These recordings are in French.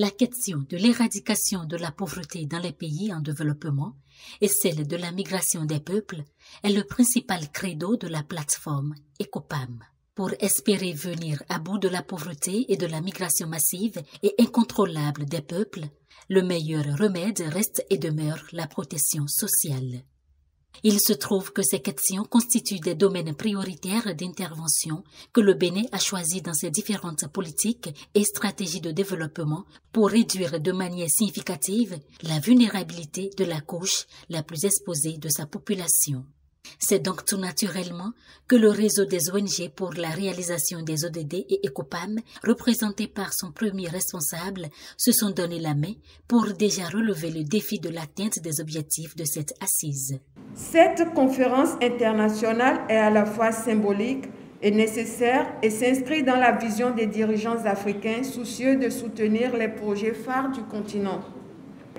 La question de l'éradication de la pauvreté dans les pays en développement et celle de la migration des peuples est le principal credo de la plateforme ECOPAM. Pour espérer venir à bout de la pauvreté et de la migration massive et incontrôlable des peuples, le meilleur remède reste et demeure la protection sociale. Il se trouve que ces questions constituent des domaines prioritaires d'intervention que le Bénin a choisis dans ses différentes politiques et stratégies de développement pour réduire de manière significative la vulnérabilité de la couche la plus exposée de sa population. C'est donc tout naturellement que le réseau des ONG pour la réalisation des ODD et ECOPAM, représenté par son premier responsable, se sont donné la main pour déjà relever le défi de l'atteinte des objectifs de cette assise. Cette conférence internationale est à la fois symbolique et nécessaire et s'inscrit dans la vision des dirigeants africains soucieux de soutenir les projets phares du continent.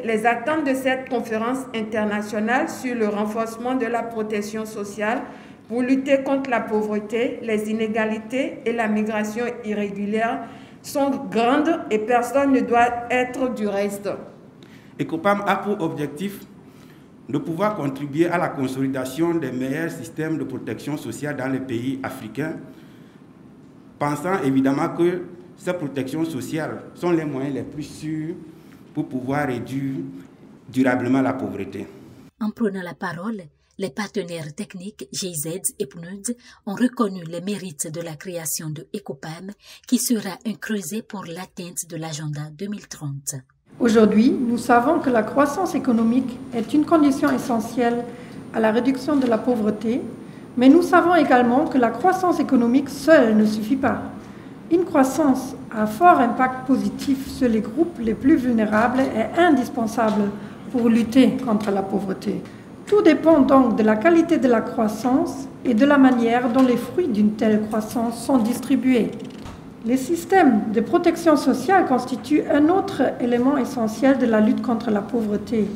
Les attentes de cette conférence internationale sur le renforcement de la protection sociale pour lutter contre la pauvreté, les inégalités et la migration irrégulière sont grandes et personne ne doit être du reste. ECOPAM a pour objectif de pouvoir contribuer à la consolidation des meilleurs systèmes de protection sociale dans les pays africains, pensant évidemment que ces protections sociales sont les moyens les plus sûrs pour pouvoir réduire durablement la pauvreté. En prenant la parole, les partenaires techniques GIZ et PNUD ont reconnu les mérites de la création de ECOPAM qui sera un creuset pour l'atteinte de l'agenda 2030. Aujourd'hui, nous savons que la croissance économique est une condition essentielle à la réduction de la pauvreté, mais nous savons également que la croissance économique seule ne suffit pas. Une croissance à fort impact positif sur les groupes les plus vulnérables est indispensable pour lutter contre la pauvreté. Tout dépend donc de la qualité de la croissance et de la manière dont les fruits d'une telle croissance sont distribués. Les systèmes de protection sociale constituent un autre élément essentiel de la lutte contre la pauvreté.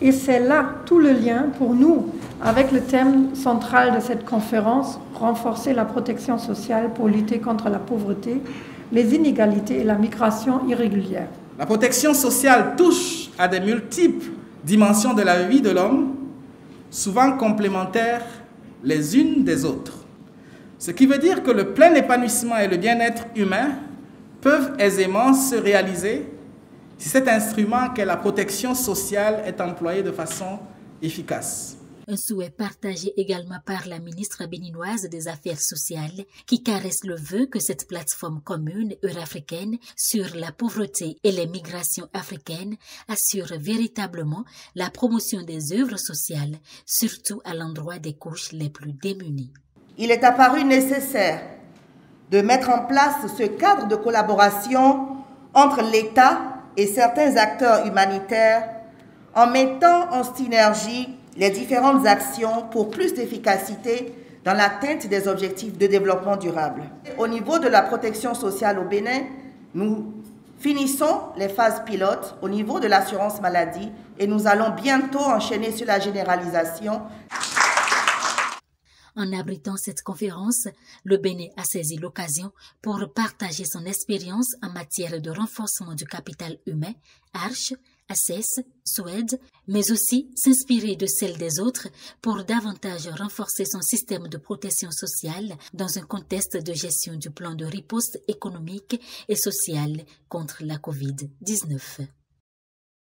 Et c'est là tout le lien pour nous avec le thème central de cette conférence, renforcer la protection sociale pour lutter contre la pauvreté, les inégalités et la migration irrégulière. La protection sociale touche à des multiples dimensions de la vie de l'homme, souvent complémentaires les unes des autres. Ce qui veut dire que le plein épanouissement et le bien-être humain peuvent aisément se réaliser si cet instrument qu'est la protection sociale est employé de façon efficace. Un souhait partagé également par la ministre béninoise des Affaires sociales qui caresse le vœu que cette plateforme commune euro-africaine sur la pauvreté et les migrations africaines assure véritablement la promotion des œuvres sociales, surtout à l'endroit des couches les plus démunies. Il est apparu nécessaire de mettre en place ce cadre de collaboration entre l'État et certains acteurs humanitaires en mettant en synergie les différentes actions pour plus d'efficacité dans l'atteinte des objectifs de développement durable. Au niveau de la protection sociale au Bénin, nous finissons les phases pilotes au niveau de l'assurance maladie et nous allons bientôt enchaîner sur la généralisation. En abritant cette conférence, le Bénin a saisi l'occasion pour partager son expérience en matière de renforcement du capital humain, ARCH, ACES, Suède, mais aussi s'inspirer de celle des autres pour davantage renforcer son système de protection sociale dans un contexte de gestion du plan de riposte économique et sociale contre la COVID-19.